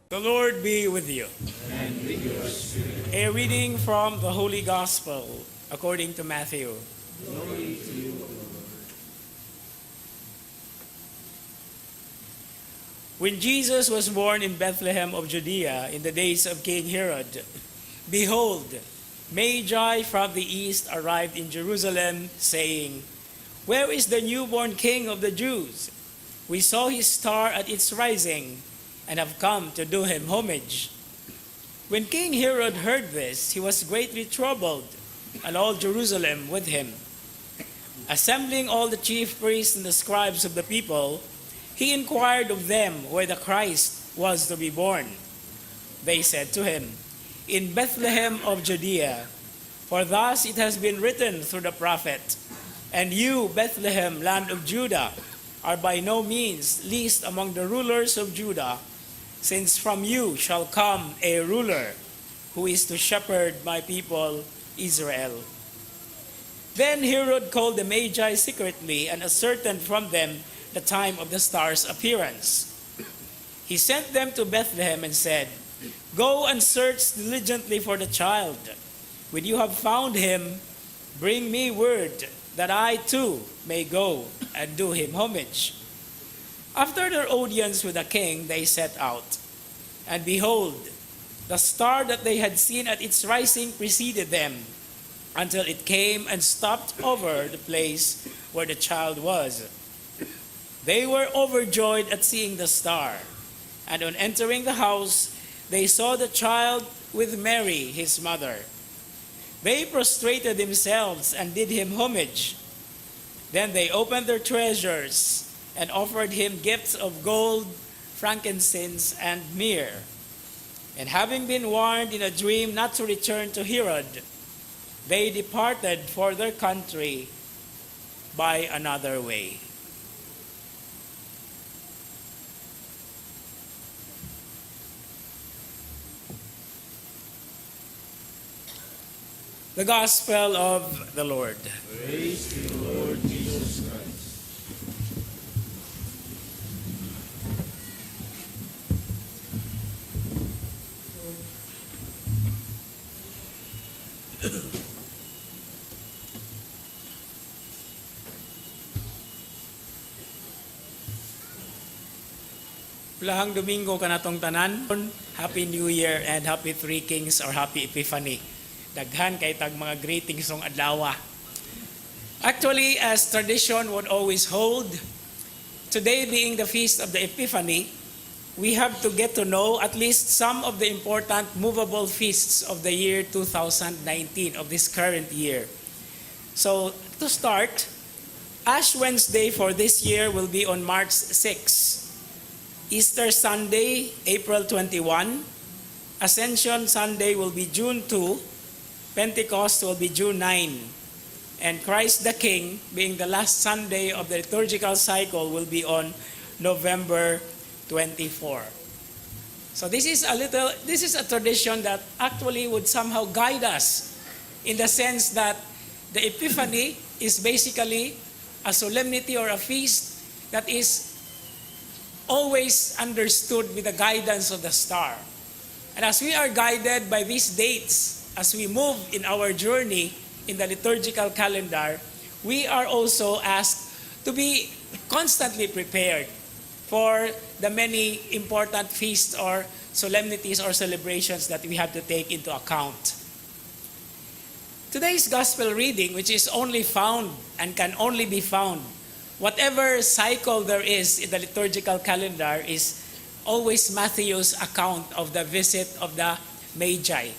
The Lord be with you. And with your spirit. A reading from the Holy Gospel according to Matthew. Glory to you, O Lord. When Jesus was born in Bethlehem of Judea in the days of King Herod, behold, Magi from the east arrived in Jerusalem, saying, "Where is the newborn King of the Jews? We saw his star at its rising, and have come to do him homage." When King Herod heard this, he was greatly troubled, and all Jerusalem with him. Assembling all the chief priests and the scribes of the people, he inquired of them where the Christ was to be born. They said to him, "In Bethlehem of Judea, for thus it has been written through the prophet, and you, Bethlehem, land of Judah, are by no means least among the rulers of Judah, since from you shall come a ruler who is to shepherd my people Israel." Then Herod called the Magi secretly and ascertained from them the time of the star's appearance. He sent them to Bethlehem and said, "Go and search diligently for the child. When you have found him, bring me word that I too may go and do him homage." After their audience with the king, they set out. And behold, the star that they had seen at its rising preceded them, until it came and stopped over the place where the child was. They were overjoyed at seeing the star, and on entering the house, they saw the child with Mary, his mother. They prostrated themselves and did him homage. Then they opened their treasures and offered him gifts of gold, frankincense, and myrrh. And having been warned in a dream not to return to Herod, they departed for their country by another way. The Gospel of the Lord. Praise to you, Lord Jesus Christ. Ulahang Domingo kanatong tanan. Happy New Year and Happy Three Kings or Happy Epiphany. Daghan kay tag mga greetings ng adlaw. Actually, as tradition would always hold, today being the feast of the Epiphany, we have to get to know at least some of the important movable feasts of the year 2019, of this current year. So, to start, Ash Wednesday for this year will be on March 6. Easter Sunday, April 21. Ascension Sunday will be June 2. Pentecost will be June 9. And Christ the King, being the last Sunday of the liturgical cycle, will be on November 24. So this is a tradition that actually would somehow guide us in the sense that the Epiphany is basically a solemnity or a feast that is always understood with the guidance of the star. And as we are guided by these dates, as we move in our journey in the liturgical calendar, we are also asked to be constantly prepared for the many important feasts or solemnities or celebrations that we have to take into account. Today's gospel reading, which is only found and can only be found, whatever cycle there is in the liturgical calendar, is always Matthew's account of the visit of the Magi.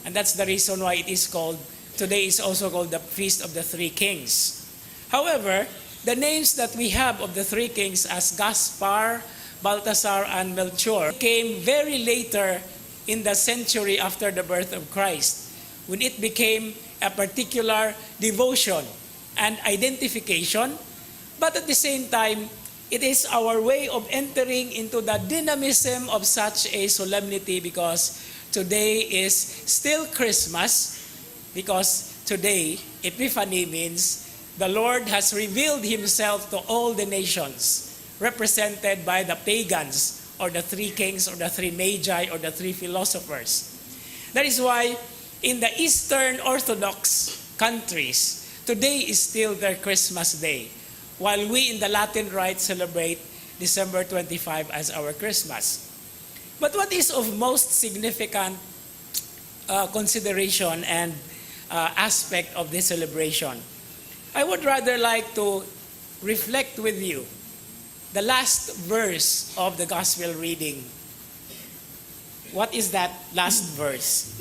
And that's the reason why it is called, today is also called the Feast of the Three Kings. However, the names that we have of the three kings as Gaspar, Balthasar, and Melchior came very later in the century after the birth of Christ, when it became a particular devotion and identification. But at the same time, it is our way of entering into the dynamism of such a solemnity, because today is still Christmas, because today, Epiphany means the Lord has revealed himself to all the nations, represented by the pagans or the three kings, or the three magi, or the three philosophers. That is why in the Eastern Orthodox countries, today is still their Christmas day, while we in the Latin Rite celebrate December 25 as our Christmas. But what is of most significant consideration and aspect of this celebration? I would rather like to reflect with you the last verse of the gospel reading. What is that last verse?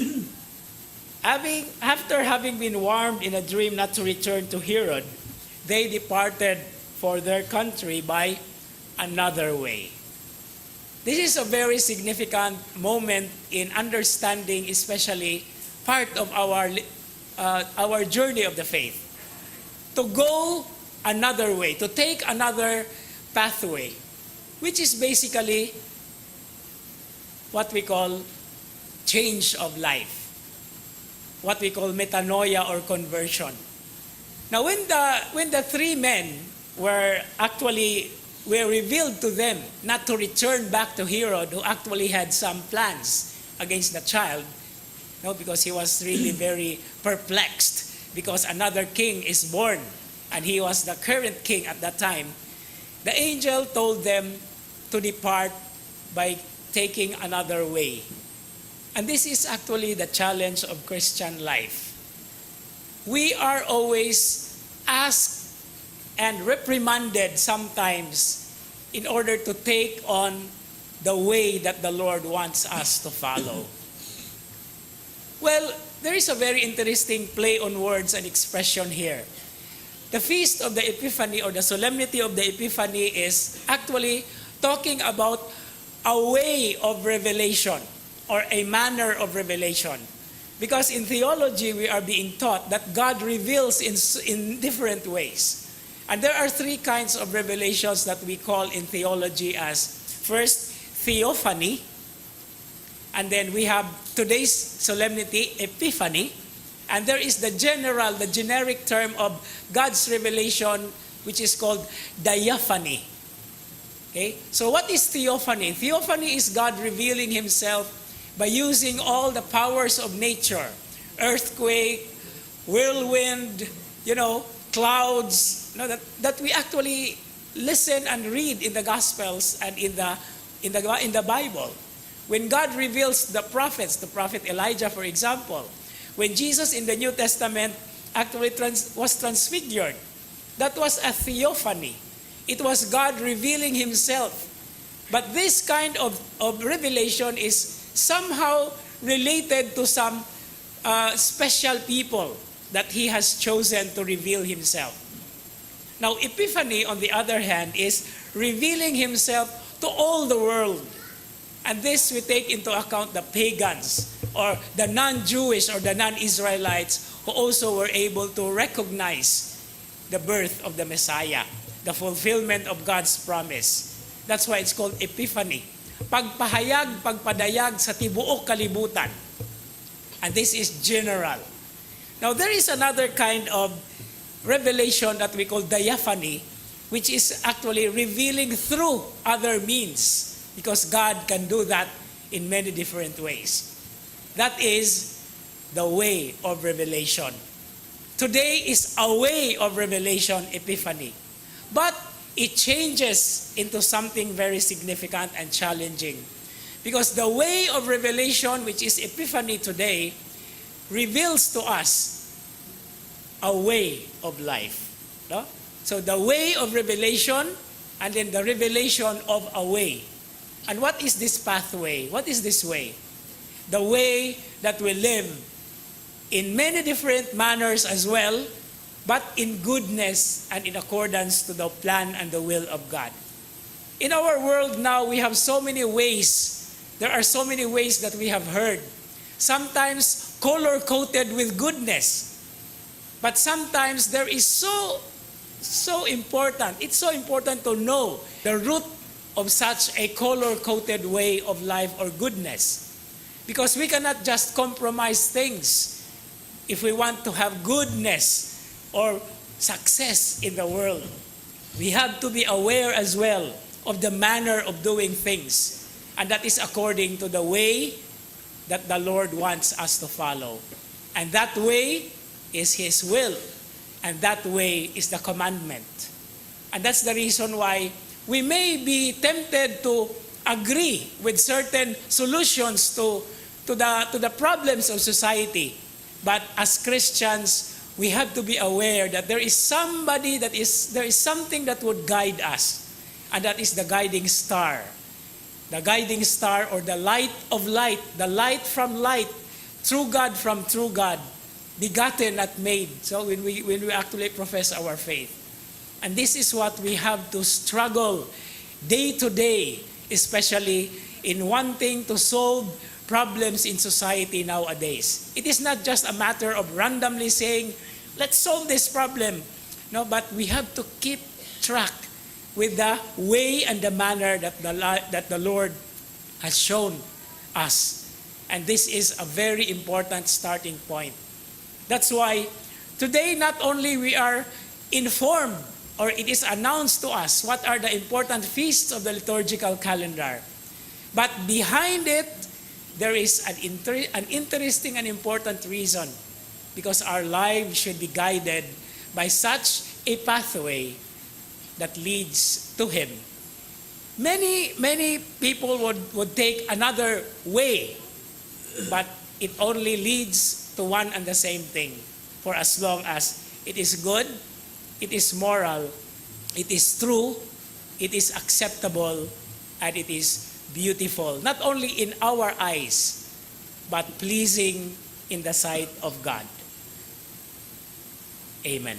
After having been warned in a dream not to return to Herod, they departed for their country by another way. This is a very significant moment in understanding, especially part of our journey of the faith. To go another way, to take another pathway, which is basically what we call change of life, what we call metanoia or conversion. Now, when the three men were revealed to them not to return back to Herod, who actually had some plans against the child, because he was really very perplexed because another king is born and he was the current king at that time. The angel told them to depart by taking another way. And this is actually the challenge of Christian life. We are always asked and reprimanded sometimes in order to take on the way that the Lord wants us to follow. Well, there is a very interesting play on words and expression here. The Feast of the Epiphany, or the Solemnity of the Epiphany, is actually talking about a way of revelation or a manner of revelation. Because in theology, we are being taught that God reveals in different ways. And there are three kinds of revelations that we call in theology as, first, theophany. And then we have today's solemnity, epiphany. And there is the generic term of God's revelation, which is called diaphany. Okay? So what is theophany? Theophany is God revealing himself by using all the powers of nature, earthquake, whirlwind, clouds, that we actually listen and read in the Gospels and in the Bible. When God reveals the prophets, the prophet Elijah, for example, when Jesus in the New Testament actually was transfigured, that was a theophany. It was God revealing himself. But this kind of revelation is somehow related to some special people that he has chosen to reveal himself. Now, epiphany, on the other hand, is revealing himself to all the world. And this we take into account the pagans, or the non-Jewish or the non-Israelites, who also were able to recognize the birth of the Messiah, the fulfillment of God's promise. That's why it's called epiphany. Pagpahayag, pagpadayag sa tibuok kalibutan. And this is general. Now, there is another kind of revelation that we call diaphany, which is actually revealing through other means, because God can do that in many different ways. That is the way of revelation. Today is a way of revelation, epiphany. But it changes into something very significant and challenging. Because the way of revelation, which is epiphany today, reveals to us a way of life. No? So the way of revelation, and then the revelation of a way. And what is this pathway? What is this way? The way that we live in many different manners as well, but in goodness and in accordance to the plan and the will of God. In our world now, we have so many ways. There are so many ways that we have heard. Sometimes color-coated with goodness. But sometimes there is so important. It's so important to know the root of such a color-coated way of life or goodness. Because we cannot just compromise things if we want to have goodness or success in the world. We have to be aware as well of the manner of doing things. And that is according to the way that the Lord wants us to follow. And that way is His will. And that way is the commandment. And that's the reason why we may be tempted to agree with certain solutions to the problems of society. But as Christians, we have to be aware that there is something that would guide us. And that is the guiding star. The guiding star, or the light of light, the light from light, true God from true God, begotten and made. So when we actually profess our faith. And this is what we have to struggle day to day, especially in wanting to solve problems in society nowadays. It is not just a matter of randomly saying, let's solve this problem. No, but we have to keep track with the way and the manner that the Lord has shown us. And this is a very important starting point. That's why today not only we are informed, or it is announced to us what are the important feasts of the liturgical calendar, but behind it, there is an interesting and important reason, because our lives should be guided by such a pathway that leads to Him. Many people would take another way, but it only leads to one and the same thing, for as long as it is good, it is moral, it is true, it is acceptable, and it is beautiful, not only in our eyes, but pleasing in the sight of God. Amen.